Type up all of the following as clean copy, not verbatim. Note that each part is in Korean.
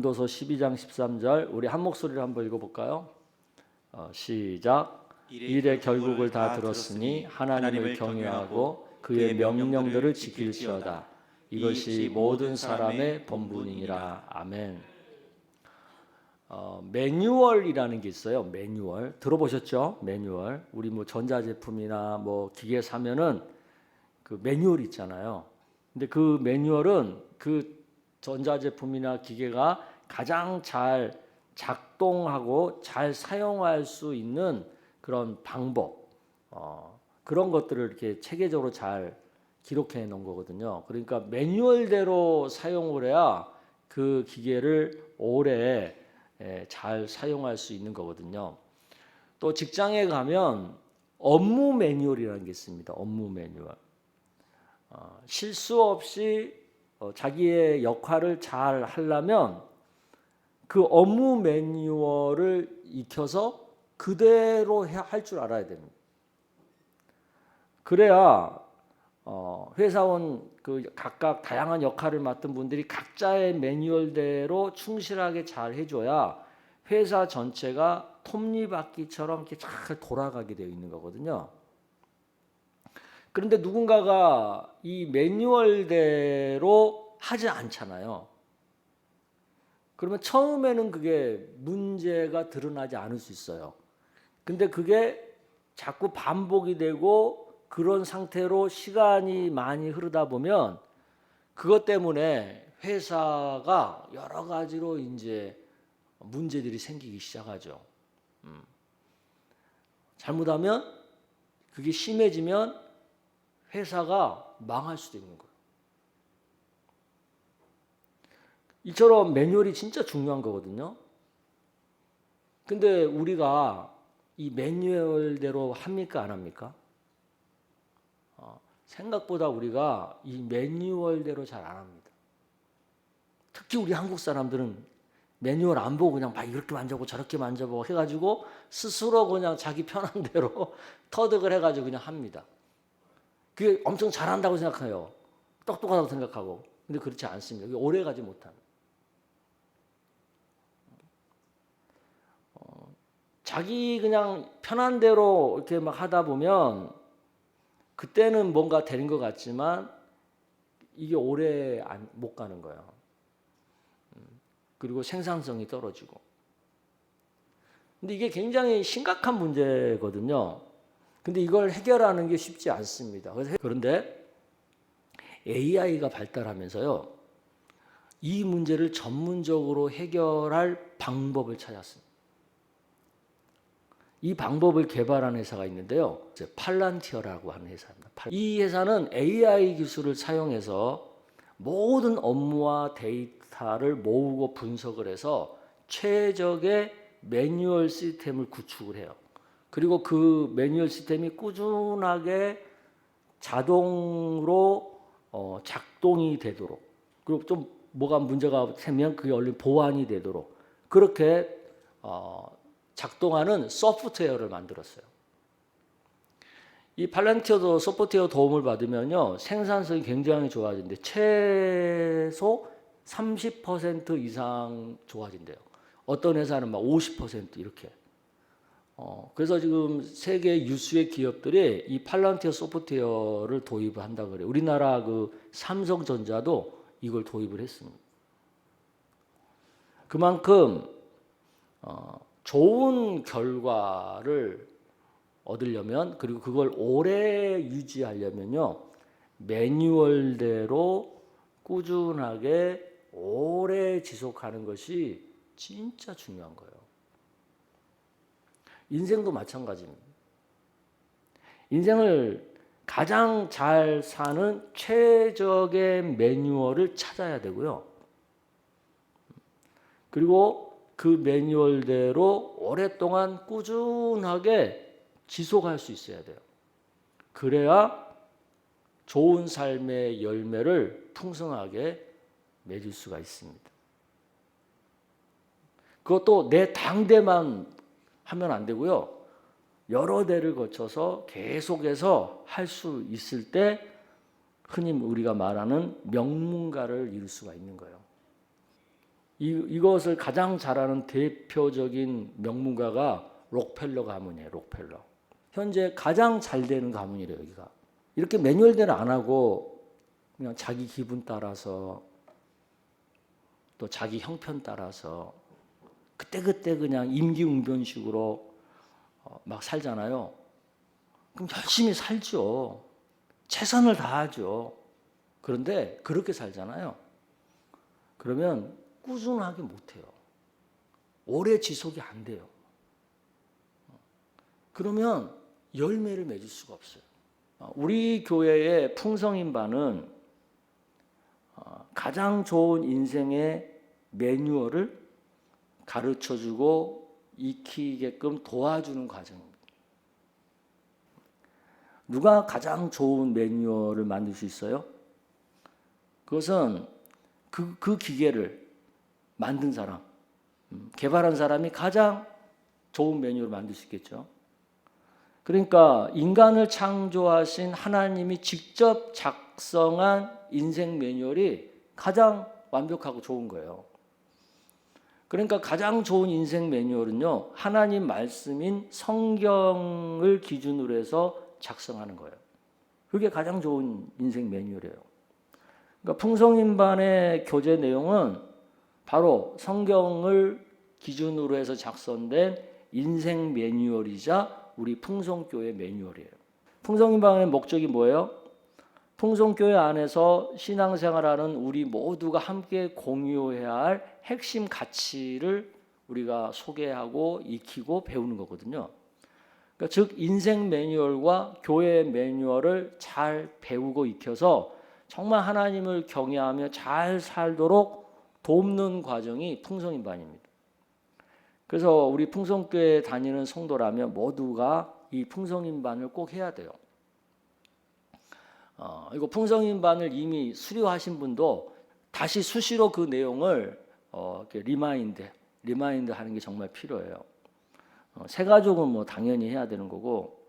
고린도서 12장 13절 우리 한 목소리로 한번 읽어볼까요? 시작. 일의 결국을 다 들었으니 하나님을 경외하고 그의 명령들을 지킬지어다. 이것이 모든 사람의 본분이니라. 아멘. 매뉴얼이라는 게 있어요. 매뉴얼 들어보셨죠? 매뉴얼. 우리 뭐 전자제품이나 뭐 기계 사면은 그 매뉴얼 있잖아요. 근데 그 매뉴얼은 그 전자제품이나 기계가 가장 잘 작동하고 잘 사용할 수 있는 그런 방법, 그런 것들을 이렇게 체계적으로 잘 기록해 놓은 거거든요. 그러니까 매뉴얼대로 사용을 해야 그 기계를 오래 잘 사용할 수 있는 거거든요. 또 직장에 가면 업무 매뉴얼이라는 게 있습니다. 업무 매뉴얼. 실수 없이 자기의 역할을 잘 하려면 그 업무 매뉴얼을 익혀서 그대로 할 줄 알아야 됩니다. 그래야 회사원 그 각각 다양한 역할을 맡은 분들이 각자의 매뉴얼대로 충실하게 잘 해줘야 회사 전체가 톱니바퀴처럼 이렇게 잘 돌아가게 되어 있는 거거든요. 그런데 누군가가 이 매뉴얼대로 하지 않잖아요. 그러면 처음에는 그게 문제가 드러나지 않을 수 있어요. 근데 그게 자꾸 반복이 되고 그런 상태로 시간이 많이 흐르다 보면 그것 때문에 회사가 여러 가지로 이제 문제들이 생기기 시작하죠. 잘못하면 그게 심해지면 회사가 망할 수도 있는 거예요. 이처럼 매뉴얼이 진짜 중요한 거거든요. 근데 우리가 이 매뉴얼대로 합니까? 안 합니까? 생각보다 우리가 이 매뉴얼대로 잘 안 합니다. 특히 우리 한국 사람들은 매뉴얼 안 보고 그냥 막 이렇게 만져보고 저렇게 만져보고 해가지고 스스로 그냥 자기 편한 대로 터득을 해가지고 그냥 합니다. 그게 엄청 잘한다고 생각해요. 똑똑하다고 생각하고. 근데 그렇지 않습니다. 그게 오래 가지 못합니다. 자기 그냥 편한 대로 이렇게 막 하다 보면 그때는 뭔가 되는 것 같지만 이게 오래 못 가는 거예요. 그리고 생산성이 떨어지고. 근데 이게 굉장히 심각한 문제거든요. 근데 이걸 해결하는 게 쉽지 않습니다. 그런데 AI가 발달하면서요, 이 문제를 전문적으로 해결할 방법을 찾았습니다. 이 방법을 개발한 회사가 있는데요. 팔란티어라고 하는 회사입니다. 이 회사는 AI 기술을 사용해서 모든 업무와 데이터를 모으고 분석을 해서 최적의 매뉴얼 시스템을 구축을 해요. 그리고 그 매뉴얼 시스템이 꾸준하게 자동으로 작동이 되도록, 그리고 좀 뭐가 문제가 생기면 그게 얼른 보완이 되도록 그렇게 작동하는 소프트웨어를 만들었어요. 이 팔란티어도 소프트웨어 도움을 받으면요, 생산성이 굉장히 좋아진대. 최소 30% 이상 좋아진대요. 어떤 회사는 막 50% 이렇게. 그래서 지금 세계 유수의 기업들이 이 팔란티어 소프트웨어를 도입을 한다 그래요. 우리나라 그 삼성전자도 이걸 도입을 했습니다. 그만큼 좋은 결과를 얻으려면, 그리고 그걸 오래 유지하려면요, 매뉴얼대로 꾸준하게 오래 지속하는 것이 진짜 중요한 거예요. 인생도 마찬가지입니다. 인생을 가장 잘 사는 최적의 매뉴얼을 찾아야 되고요. 그리고 그 매뉴얼대로 오랫동안 꾸준하게 지속할 수 있어야 돼요. 그래야 좋은 삶의 열매를 풍성하게 맺을 수가 있습니다. 그것도 내 당대만 하면 안 되고요. 여러 대를 거쳐서 계속해서 할 수 있을 때 흔히 우리가 말하는 명문가를 이룰 수가 있는 거예요. 이것을 가장 잘하는 대표적인 명문가가 록펠러 가문이에요. 록펠러. 현재 가장 잘 되는 가문이래요. 여기가. 이렇게 매뉴얼대로 안 하고 그냥 자기 기분 따라서 또 자기 형편 따라서 그때그때 그냥 임기응변식으로 막 살잖아요. 그럼 열심히 살죠. 최선을 다하죠. 그런데 그렇게 살잖아요. 그러면 꾸준하게 못해요. 오래 지속이 안 돼요. 그러면 열매를 맺을 수가 없어요. 우리 교회의 풍성인반은 가장 좋은 인생의 매뉴얼을 가르쳐주고 익히게끔 도와주는 과정입니다. 누가 가장 좋은 매뉴얼을 만들 수 있어요? 그것은 그 기계를 만든 사람, 개발한 사람이 가장 좋은 매뉴얼을 만들 수 있겠죠. 그러니까 인간을 창조하신 하나님이 직접 작성한 인생 매뉴얼이 가장 완벽하고 좋은 거예요. 그러니까 가장 좋은 인생 매뉴얼은요, 하나님 말씀인 성경을 기준으로 해서 작성하는 거예요. 그게 가장 좋은 인생 매뉴얼이에요. 그러니까 풍성인반의 교재 내용은 바로 성경을 기준으로 해서 작성된 인생 매뉴얼이자 우리 풍성교회 매뉴얼이에요. 풍성인반의 목적이 뭐예요? 풍성교회 안에서 신앙생활하는 우리 모두가 함께 공유해야 할 핵심 가치를 우리가 소개하고 익히고 배우는 거거든요. 그러니까 즉 인생 매뉴얼과 교회 매뉴얼을 잘 배우고 익혀서 정말 하나님을 경외하며 잘 살도록 돕는 과정이 풍성인반입니다. 그래서 우리 풍성교회 다니는 성도라면 모두가 이 풍성인반을 꼭 해야 돼요. 이거 풍성인반을 이미 수료하신 분도 다시 수시로 그 내용을 리마인드 하는 게 정말 필요해요. 새가족은 뭐 당연히 해야 되는 거고,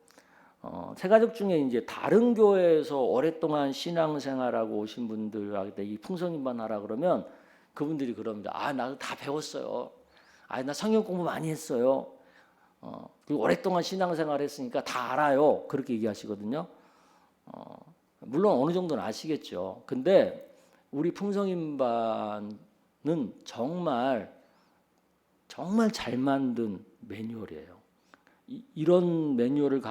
새가족 중에 이제 다른 교회에서 오랫동안 신앙생활하고 오신 분들한테 이 풍성인반 하라 그러면 그분들이 그럽니다. 나도 다 배웠어요. 나 성경 공부 많이 했어요. 그리고 오랫동안 신앙생활 했으니까 다 알아요. 그렇게 얘기하시거든요. 물론 어느 정도는 아시겠죠. 근데 우리 풍성인반은 정말 잘 만든 매뉴얼이에요. 이런 매뉴얼을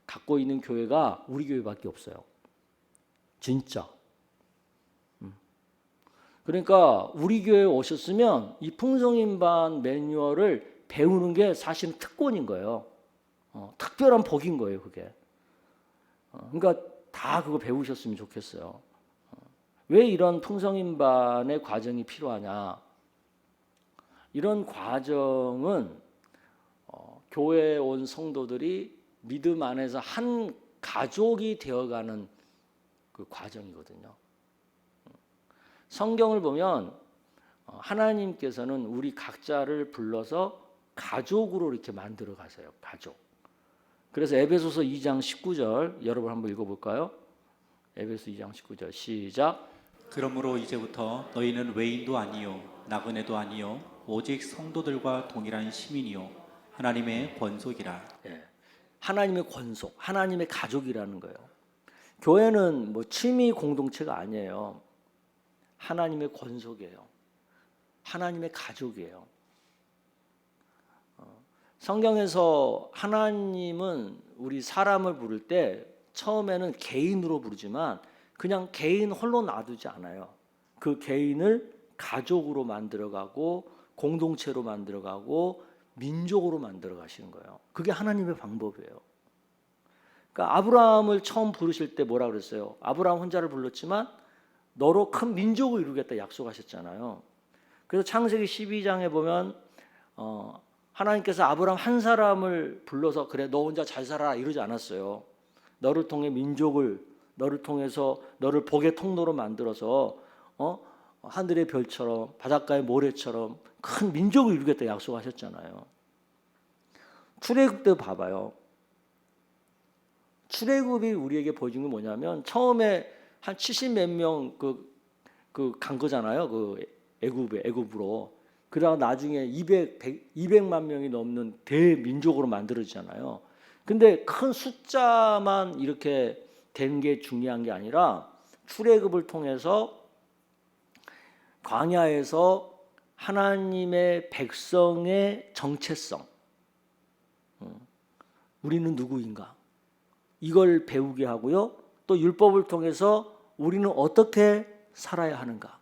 갖고 있는 교회가 우리 교회밖에 없어요. 진짜. 그러니까 우리 교회에 오셨으면 이 풍성인반 매뉴얼을 배우는 게 사실은 특권인 거예요. 특별한 복인 거예요, 그게. 그러니까 다 그거 배우셨으면 좋겠어요. 왜 이런 풍성인반의 과정이 필요하냐? 이런 과정은 교회에 온 성도들이 믿음 안에서 한 가족이 되어가는 그 과정이거든요. 성경을 보면 하나님께서는 우리 각자를 불러서 가족으로 이렇게 만들어 가세요. 가족. 그래서 에베소서 2장 19절 여러분 한번 읽어볼까요? 에베소 2장 19절 시작. 그러므로 이제부터 너희는 외인도 아니요 나그네도 아니요 오직 성도들과 동일한 시민이요 하나님의 권속이라. 하나님의 권속, 하나님의 가족이라는 거예요. 교회는 뭐 취미 공동체가 아니에요. 하나님의 권속이에요. 하나님의 가족이에요. 성경에서 하나님은 우리 사람을 부를 때 처음에는 개인으로 부르지만 그냥 개인 홀로 놔두지 않아요. 그 개인을 가족으로 만들어가고 공동체로 만들어가고 민족으로 만들어 가시는 거예요. 그게 하나님의 방법이에요. 그러니까 아브라함을 처음 부르실 때 뭐라 그랬어요? 아브라함 혼자를 불렀지만 너로 큰 민족을 이루겠다 약속하셨잖아요. 그래서 창세기 12장에 보면 하나님께서 아브라함 한 사람을 불러서 그래 너 혼자 잘 살아라 이러지 않았어요. 너를 통해 민족을 너를 통해서 너를 복의 통로로 만들어서 하늘의 별처럼 바닷가의 모래처럼 큰 민족을 이루겠다 약속하셨잖아요. 출애굽 때 봐봐요. 출애굽이 우리에게 보여준 게 뭐냐면 처음에 한 70몇 명 간 거잖아요. 그 애굽으로. 그러다 나중에 200만 명이 넘는 대민족으로 만들어지잖아요. 근데 큰 숫자만 이렇게 된 게 중요한 게 아니라 출애굽을 통해서 광야에서 하나님의 백성의 정체성, 우리는 누구인가? 이걸 배우게 하고요. 또 율법을 통해서 우리는 어떻게 살아야 하는가?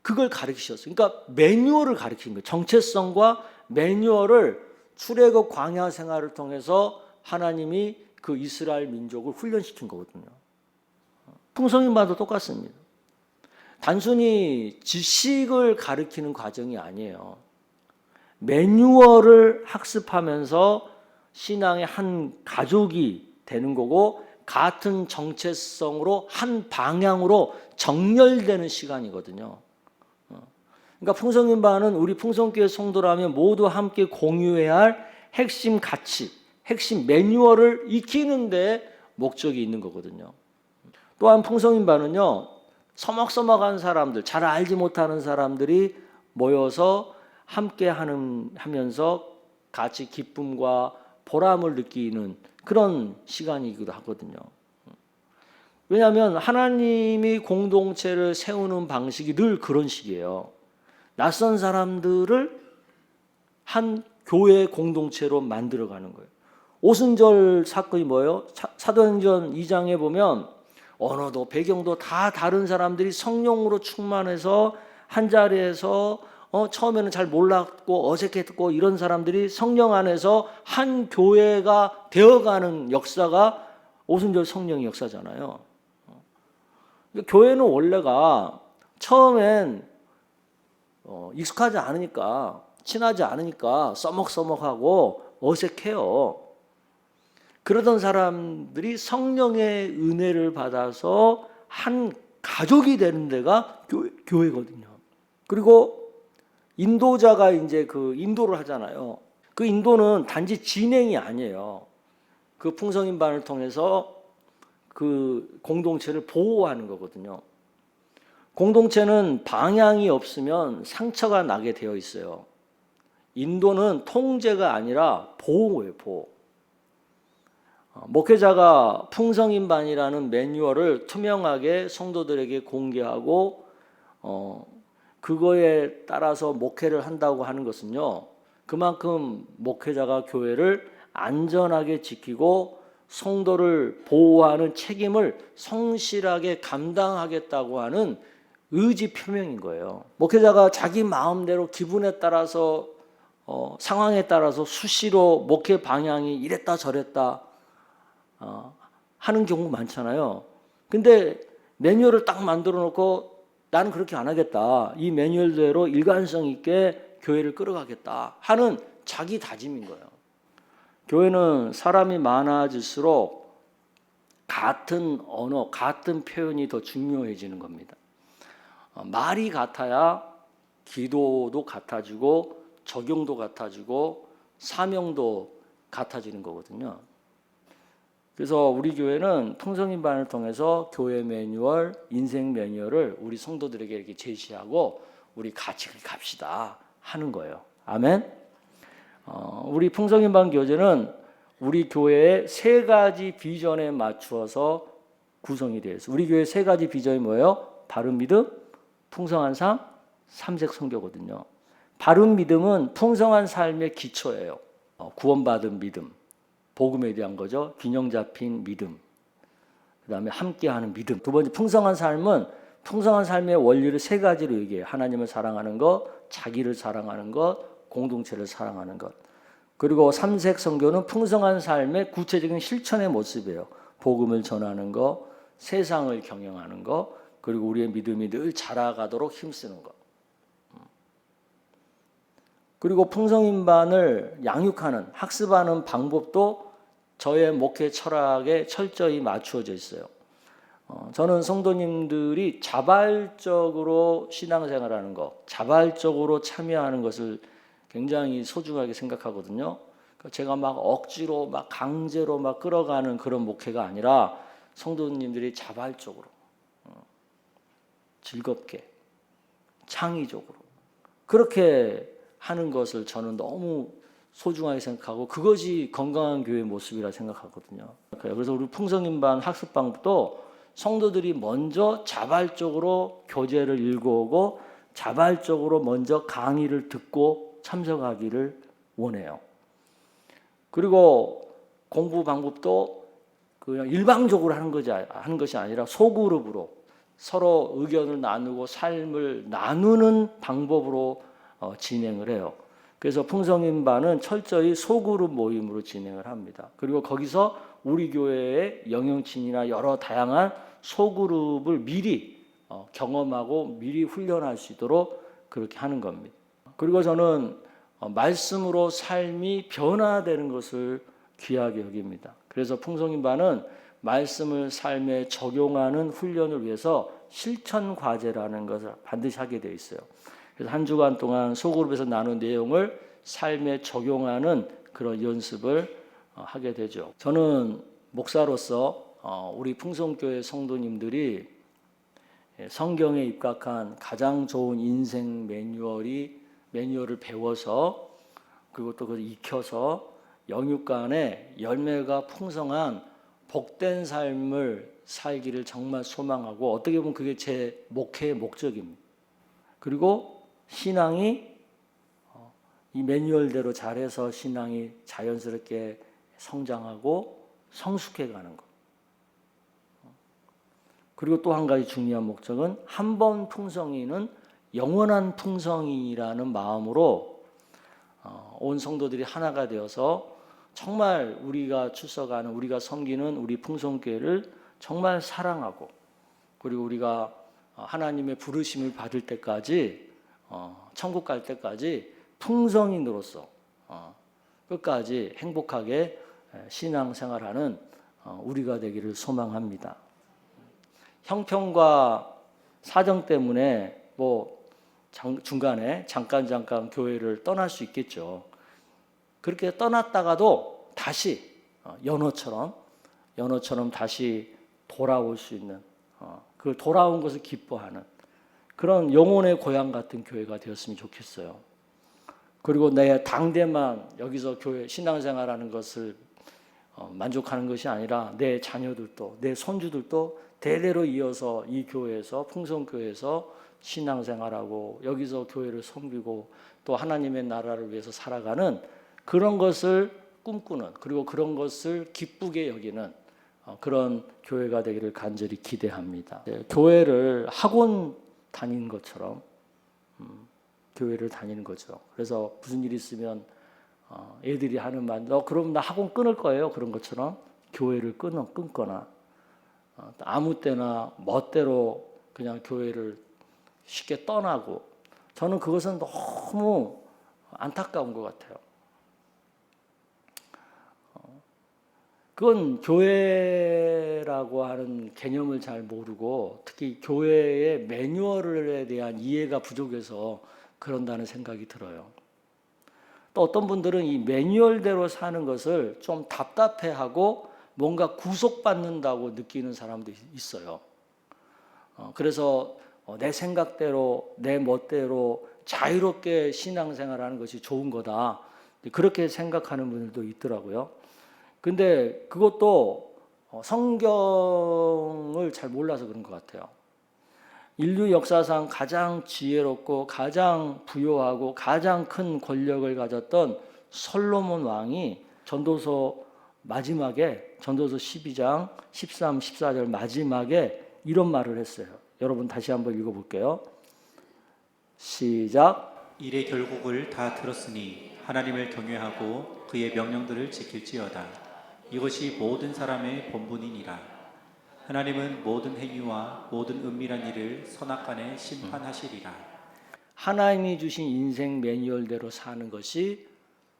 그걸 가르치셨어요. 그러니까 매뉴얼을 가르친 거예요. 정체성과 매뉴얼을 출애굽 광야 생활을 통해서 하나님이 그 이스라엘 민족을 훈련시킨 거거든요. 풍성인반도 똑같습니다. 단순히 지식을 가르치는 과정이 아니에요. 매뉴얼을 학습하면서 신앙의 한 가족이 되는 거고 같은 정체성으로 한 방향으로 정렬되는 시간이거든요. 그러니까 풍성인반은 우리 풍성교회 성도라면 모두 함께 공유해야 할 핵심 가치, 핵심 매뉴얼을 익히는데 목적이 있는 거거든요. 또한 풍성인반은요, 서먹서먹한 사람들, 잘 알지 못하는 사람들이 모여서 함께 하면서 같이 기쁨과 보람을 느끼는 그런 시간이기도 하거든요. 왜냐하면 하나님이 공동체를 세우는 방식이 늘 그런 식이에요. 낯선 사람들을 한 교회 공동체로 만들어가는 거예요. 오순절 사건이 뭐예요? 사도행전 2장에 보면 언어도 배경도 다 다른 사람들이 성령으로 충만해서 한 자리에서 처음에는 잘 몰랐고 어색했고 이런 사람들이 성령 안에서 한 교회가 되어가는 역사가 오순절 성령의 역사잖아요. 교회는 원래가 처음엔 익숙하지 않으니까, 친하지 않으니까 써먹써먹하고 어색해요. 그러던 사람들이 성령의 은혜를 받아서 한 가족이 되는 데가 교회거든요. 그리고 인도자가 이제 그 인도를 하잖아요. 그 인도는 단지 진행이 아니에요. 그 풍성인반을 통해서 그 공동체를 보호하는 거거든요. 공동체는 방향이 없으면 상처가 나게 되어 있어요. 인도는 통제가 아니라 보호예요, 보호. 목회자가 풍성인반이라는 매뉴얼을 투명하게 성도들에게 공개하고 그거에 따라서 목회를 한다고 하는 것은요, 그만큼 목회자가 교회를 안전하게 지키고 성도를 보호하는 책임을 성실하게 감당하겠다고 하는 의지 표명인 거예요. 목회자가 자기 마음대로 기분에 따라서 상황에 따라서 수시로 목회 방향이 이랬다 저랬다 하는 경우 많잖아요. 근데 매뉴얼을 딱 만들어 놓고 나는 그렇게 안 하겠다. 이 매뉴얼대로 일관성 있게 교회를 끌어가겠다 하는 자기 다짐인 거예요. 교회는 사람이 많아질수록 같은 언어, 같은 표현이 더 중요해지는 겁니다. 말이 같아야 기도도 같아지고 적용도 같아지고 사명도 같아지는 거거든요. 그래서 우리 교회는 풍성인반을 통해서 교회 매뉴얼, 인생 매뉴얼을 우리 성도들에게 이렇게 제시하고 우리 같이 갑시다 하는 거예요. 아멘. 우리 풍성인반 교제는 우리 교회의 세 가지 비전에 맞추어서 구성이 되어 있어요. 우리 교회 세 가지 비전이 뭐예요? 바른 믿음, 풍성한 삶, 삼색 선교거든요. 바른 믿음은 풍성한 삶의 기초예요. 구원받은 믿음, 복음에 대한 거죠. 균형 잡힌 믿음, 그 다음에 함께하는 믿음. 두 번째, 풍성한 삶은 풍성한 삶의 원리를 세 가지로 얘기해요. 하나님을 사랑하는 것, 자기를 사랑하는 것, 공동체를 사랑하는 것. 그리고 삼색 선교는 풍성한 삶의 구체적인 실천의 모습이에요. 복음을 전하는 것, 세상을 경영하는 것, 그리고 우리의 믿음이 늘 자라가도록 힘쓰는 것. 그리고 풍성인반을 양육하는, 학습하는 방법도 저의 목회 철학에 철저히 맞추어져 있어요. 저는 성도님들이 자발적으로 신앙생활하는 것, 자발적으로 참여하는 것을 굉장히 소중하게 생각하거든요. 제가 막 억지로, 막 강제로 막 끌어가는 그런 목회가 아니라 성도님들이 자발적으로, 즐겁게, 창의적으로 그렇게 하는 것을 저는 너무 소중하게 생각하고 그것이 건강한 교회의 모습이라 생각하거든요. 그래서 우리 풍성인반 학습방도 성도들이 먼저 자발적으로 교재를 읽어오고 자발적으로 먼저 강의를 듣고 참석하기를 원해요. 그리고 공부 방법도 그냥 일방적으로 하는 것이 아니라 소그룹으로 서로 의견을 나누고 삶을 나누는 방법으로 진행을 해요. 그래서 풍성인반은 철저히 소그룹 모임으로 진행을 합니다. 그리고 거기서 우리 교회의 영영친이나 여러 다양한 소그룹을 미리 경험하고 미리 훈련할 수 있도록 그렇게 하는 겁니다. 그리고 저는 말씀으로 삶이 변화되는 것을 귀하게 여깁니다. 그래서 풍성인반은 말씀을 삶에 적용하는 훈련을 위해서 실천 과제라는 것을 반드시 하게 되어 있어요. 그래서 한 주간 동안 소그룹에서 나눈 내용을 삶에 적용하는 그런 연습을 하게 되죠. 저는 목사로서 우리 풍성교회 성도님들이 성경에 입각한 가장 좋은 인생 매뉴얼을 배워서 그리고 또 그걸 익혀서 영육간에 열매가 풍성한 복된 삶을 살기를 정말 소망하고 어떻게 보면 그게 제 목회의 목적입니다. 그리고 신앙이 이 매뉴얼대로 잘해서 신앙이 자연스럽게 성장하고 성숙해가는 것. 그리고 또 한 가지 중요한 목적은 한 번 풍성이는 영원한 풍성이라는 마음으로 온 성도들이 하나가 되어서 정말 우리가 출석하는 우리가 섬기는 우리 풍성교회를 정말 사랑하고 그리고 우리가 하나님의 부르심을 받을 때까지 천국 갈 때까지 풍성인으로서 끝까지 행복하게 신앙생활하는 우리가 되기를 소망합니다. 형편과 사정 때문에 중간에 잠깐 교회를 떠날 수 있겠죠. 그렇게 떠났다가도 다시 연어처럼 다시 돌아올 수 있는 그 돌아온 것을 기뻐하는 그런 영혼의 고향 같은 교회가 되었으면 좋겠어요. 그리고 내 당대만 여기서 교회 신앙생활하는 것을 만족하는 것이 아니라 내 자녀들도 내 손주들도 대대로 이어서 이 교회에서 풍성교회에서 신앙생활하고 여기서 교회를 섬기고 또 하나님의 나라를 위해서 살아가는 그런 것을 꿈꾸는 그리고 그런 것을 기쁘게 여기는 그런 교회가 되기를 간절히 기대합니다. 교회를 학원 다니는 것처럼 교회를 다니는 거죠. 그래서 무슨 일이 있으면 애들이 하는 말, 그럼 나 학원 끊을 거예요. 그런 것처럼 교회를 끊거나 아무 때나 멋대로 그냥 교회를 쉽게 떠나고 저는 그것은 너무 안타까운 것 같아요. 그건 교회라고 하는 개념을 잘 모르고 특히 교회의 매뉴얼에 대한 이해가 부족해서 그런다는 생각이 들어요. 또 어떤 분들은 이 매뉴얼대로 사는 것을 좀 답답해하고 뭔가 구속받는다고 느끼는 사람도 있어요. 그래서 내 생각대로 내 멋대로 자유롭게 신앙생활하는 것이 좋은 거다. 그렇게 생각하는 분들도 있더라고요. 근데 그것도 성경을 잘 몰라서 그런 것 같아요. 인류 역사상 가장 지혜롭고 가장 부요하고 가장 큰 권력을 가졌던 솔로몬 왕이 전도서 마지막에 전도서 12장 13, 14절 마지막에 이런 말을 했어요. 여러분 다시 한번 읽어볼게요. 시작. 일의 결국을 다 들었으니 하나님을 경외하고 그의 명령들을 지킬지어다. 이것이 모든 사람의 본분이니라. 하나님은 모든 행위와 모든 은밀한 일을 선악간에 심판하시리라. 하나님이 주신 인생 매뉴얼대로 사는 것이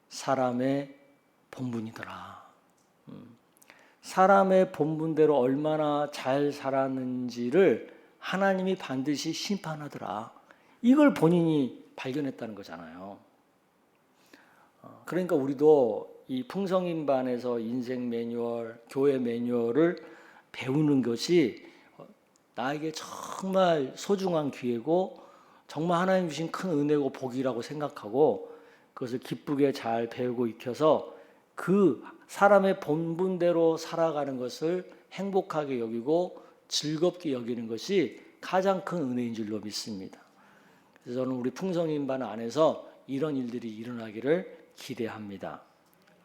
사람의 본분이더라. 사람의 본분대로 얼마나 잘 살았는지를 하나님이 반드시 심판하더라. 이걸 본인이 발견했다는 거잖아요. 그러니까 우리도 이 풍성인반에서 인생 매뉴얼, 교회 매뉴얼을 배우는 것이 나에게 정말 소중한 기회고 정말 하나님 주신 큰 은혜고 복이라고 생각하고 그것을 기쁘게 잘 배우고 익혀서 그 사람의 본분대로 살아가는 것을 행복하게 여기고 즐겁게 여기는 것이 가장 큰 은혜인 줄로 믿습니다. 그래서 저는 우리 풍성인반 안에서 이런 일들이 일어나기를 기대합니다.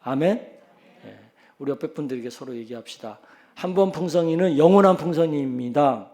아멘. 우리 옆에 분들에게 서로 얘기합시다. 한 번 풍성이는 영원한 풍성입니다.